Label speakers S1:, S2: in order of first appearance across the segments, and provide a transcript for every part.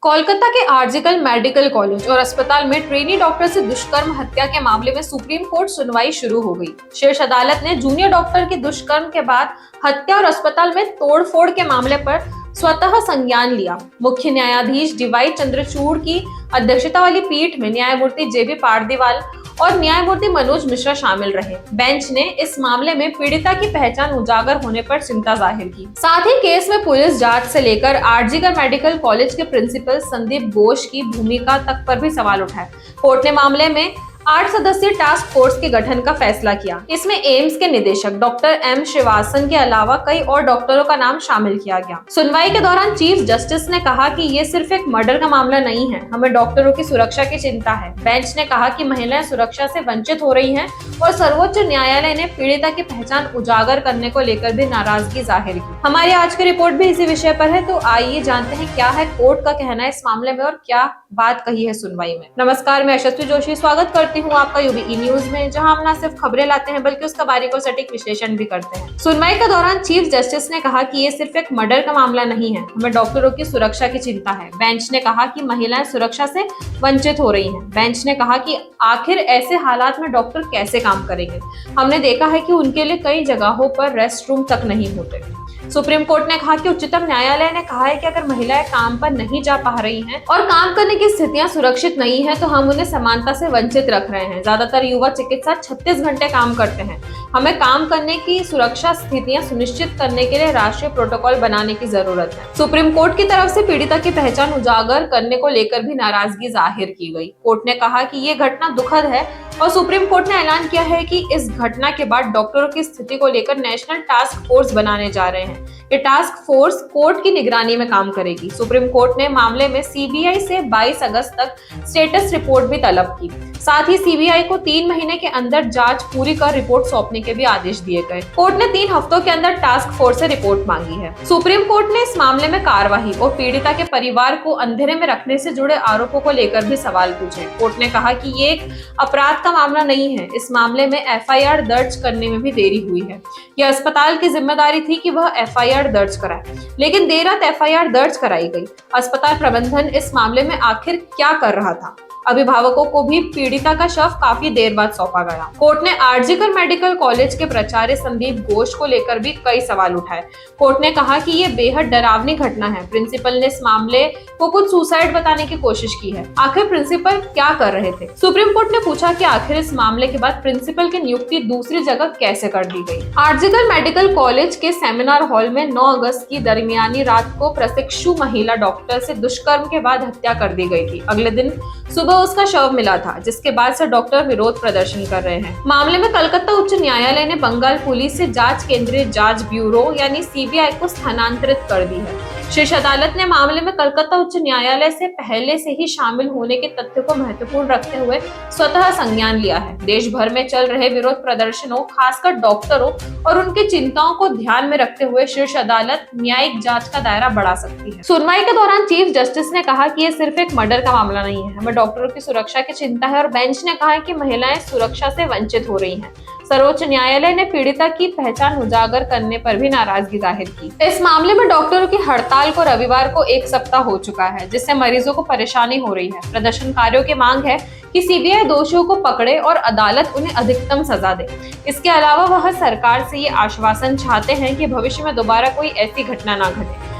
S1: कोलकाता के RG Kar medical college और अस्पताल में ट्रेनी डॉक्टर से दुष्कर्म हत्या के मामले में सुप्रीम कोर्ट सुनवाई शुरू हो गई। शीर्ष अदालत ने जूनियर डॉक्टर की दुष्कर्म के बाद हत्या और अस्पताल में तोड़फोड़ के मामले पर स्वतः संज्ञान लिया। मुख्य न्यायाधीश डीवाई चंद्रचूड़ की अध्यक्षता वाली पीठ में न्यायमूर्ति जेबी पारदीवाल और न्यायमूर्ति मनोज मिश्रा शामिल रहे। बेंच ने इस मामले में पीड़िता की पहचान उजागर होने पर चिंता जाहिर की। साथ ही केस में पुलिस जांच से लेकर आरजीकर मेडिकल कॉलेज के प्रिंसिपल संदीप घोष की भूमिका तक पर भी सवाल उठाए। कोर्ट ने मामले में 8 सदस्यीय टास्क फोर्स के गठन का फैसला किया। इसमें एम्स के निदेशक डॉक्टर एम श्रीवास्तव के अलावा कई और डॉक्टरों का नाम शामिल किया गया। सुनवाई के दौरान चीफ जस्टिस ने कहा कि ये सिर्फ एक मर्डर का मामला नहीं है, हमें डॉक्टरों की सुरक्षा की चिंता है। बेंच ने कहा कि महिलाएं सुरक्षा से वंचित हो रही हैं और सर्वोच्च न्यायालय ने पीड़िता की पहचान उजागर करने को लेकर भी नाराजगी जाहिर की। हमारी आज की रिपोर्ट भी इसी विषय पर है, तो आइए जानते हैं क्या है कोर्ट का कहना है इस मामले में और क्या बात कही है सुनवाई में। नमस्कार, मैं यशस्वी जोशी स्वागत करती हूँ आपका यूबी न्यूज में, जहां हम न सिर्फ खबरें लाते हैं बल्कि उसका बारीक और सटीक विश्लेषण भी करते हैं। सुनवाई के दौरान चीफ जस्टिस ने कहा कि ये सिर्फ एक मर्डर का मामला नहीं है, हमें डॉक्टरों की सुरक्षा की चिंता है। बेंच ने कहा कि महिलाएं सुरक्षा से वंचित हो रही हैं। बेंच ने कहा कि आखिर ऐसे हालात में डॉक्टर कैसे काम करेंगे। हमने देखा है कि उनके लिए कई जगहों पर रेस्ट रूम तक नहीं होते। सुप्रीम कोर्ट ने कहा कि उच्चतम न्यायालय ने कहा है कि अगर महिलाएं काम पर नहीं जा पा रही हैं और काम करने की स्थितियां सुरक्षित नहीं है तो हम उन्हें समानता से वंचित रख रहे हैं। ज्यादातर युवा चिकित्सा 36 घंटे काम करते हैं। हमें काम करने की सुरक्षा स्थितियां सुनिश्चित करने के लिए राष्ट्रीय प्रोटोकॉल बनाने की जरूरत है। सुप्रीम कोर्ट की तरफ से पीड़िता की पहचान उजागर करने को लेकर भी नाराजगी जाहिर की गई। कोर्ट ने कहा कि ये घटना दुखद है और सुप्रीम कोर्ट ने ऐलान किया है कि इस घटना के बाद डॉक्टरों की स्थिति को लेकर नेशनल टास्क फोर्स बनाने जा रहे हैं। ये टास्क फोर्स कोर्ट की निगरानी में काम करेगी। सुप्रीम कोर्ट ने मामले में सीबीआई से 22 अगस्त तक स्टेटस रिपोर्ट भी तलब की। साथ ही सीबीआई को 3 महीने के अंदर जांच पूरी कर रिपोर्ट सौंपने के भी आदेश दिए गए। कोर्ट ने 3 हफ्तों के अंदर टास्क फोर्स से रिपोर्ट मांगी है। सुप्रीम कोर्ट ने इस मामले में कार्रवाई और पीड़िता के परिवार को अंधेरे में रखने से जुड़े आरोपों को लेकर भी सवाल पूछे। कोर्ट ने कहा कि ये एक अपराध का मामला नहीं है। इस मामले में एफआईआर दर्ज करने में भी देरी हुई है। यह अस्पताल की जिम्मेदारी थी कि वह एफआईआर दर्ज कराए, लेकिन देर रात एफआईआर दर्ज कराई गई। अस्पताल प्रबंधन इस मामले में आखिर क्या कर रहा था? अभिभावकों को भी पीड़िता का शव काफी देर बाद सौंपा गया। कोर्ट ने आरजीकर मेडिकल कॉलेज के प्राचार्य संदीप घोष को लेकर भी कई सवाल उठाए। कोर्ट ने कहा कि ये बेहद डरावनी घटना है। प्रिंसिपल ने इस मामले को कुछ सुसाइड बताने की कोशिश की है। आखिर प्रिंसिपल क्या कर रहे थे? सुप्रीम कोर्ट ने पूछा कि आखिर इस मामले के बाद प्रिंसिपल की नियुक्ति दूसरी जगह कैसे कर दी गई। आरजीकर मेडिकल कॉलेज के सेमिनार हॉल में 9 अगस्त की दरमियानी रात को प्रशिक्षु महिला डॉक्टर से दुष्कर्म के बाद हत्या कर दी गई थी। अगले दिन सुबह उसका शव मिला था, जिसके बाद से डॉक्टर विरोध प्रदर्शन कर रहे हैं। मामले में कलकत्ता उच्च न्यायालय ने बंगाल पुलिस से जांच केंद्रीय जांच ब्यूरो यानी सीबीआई को स्थानांतरित कर दी है। शीर्ष अदालत ने मामले में कलकत्ता उच्च न्यायालय से पहले से ही शामिल होने के तथ्य को महत्वपूर्ण रखते हुए स्वतः संज्ञान लिया है। देश भर में चल रहे विरोध प्रदर्शनों, खासकर डॉक्टरों और उनकी चिंताओं को ध्यान में रखते हुए शीर्ष अदालत न्यायिक जांच का दायरा बढ़ा सकती है। सुनवाई के दौरान चीफ जस्टिस ने कहा कि यह सिर्फ एक मर्डर का मामला नहीं है, हमें डॉक्टरों की सुरक्षा की चिंता है और बेंच ने कहा कि महिलाएं सुरक्षा से वंचित हो रही हैं। सर्वोच्च न्यायालय ने पीड़िता की पहचान उजागर करने पर भी नाराजगी जाहिर की। इस मामले में डॉक्टरों की हड़ताल को रविवार को 1 सप्ताह हो चुका है, जिससे मरीजों को परेशानी हो रही है। प्रदर्शनकारियों की मांग है कि सीबीआई दोषियों को पकड़े और अदालत उन्हें अधिकतम सजा दे। इसके अलावा वह सरकार से ये आश्वासन चाहते हैं कि भविष्य में दोबारा कोई ऐसी घटना न घटे।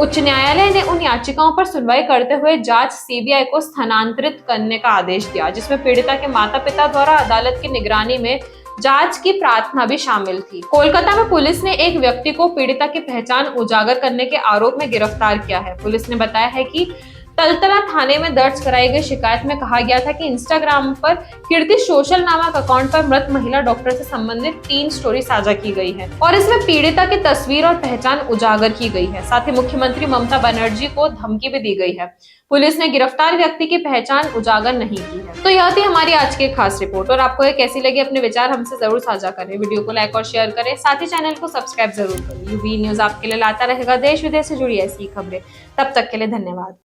S1: उच्च न्यायालय ने उन याचिकाओं पर सुनवाई करते हुए जांच सीबीआई को स्थानांतरित करने का आदेश दिया, जिसमें पीड़िता के माता-पिता द्वारा अदालत की निगरानी में जांच की प्रार्थना भी शामिल थी। कोलकाता में पुलिस ने एक व्यक्ति को पीड़िता की पहचान उजागर करने के आरोप में गिरफ्तार किया है। पुलिस ने बताया है कि तलतला थाने में दर्ज कराई गई शिकायत में कहा गया था कि इंस्टाग्राम पर कीर्ति सोशल नामक अकाउंट पर मृत महिला डॉक्टर से संबंधित 3 स्टोरी साझा की गई है और इसमें पीड़िता की तस्वीर और पहचान उजागर की गई है। साथ ही मुख्यमंत्री ममता बनर्जी को धमकी भी दी गई है। पुलिस ने गिरफ्तार व्यक्ति की पहचान उजागर नहीं की है। तो यह थी हमारी आज की खास रिपोर्ट और आपको ये कैसी लगी अपने विचार हमसे जरूर साझा करें। वीडियो को लाइक और शेयर करें, साथ ही चैनल को सब्सक्राइब जरूर करें। यूबी न्यूज आपके लिए लाता रहेगा देश विदेश से जुड़ी ऐसी खबरें। तब तक के लिए धन्यवाद।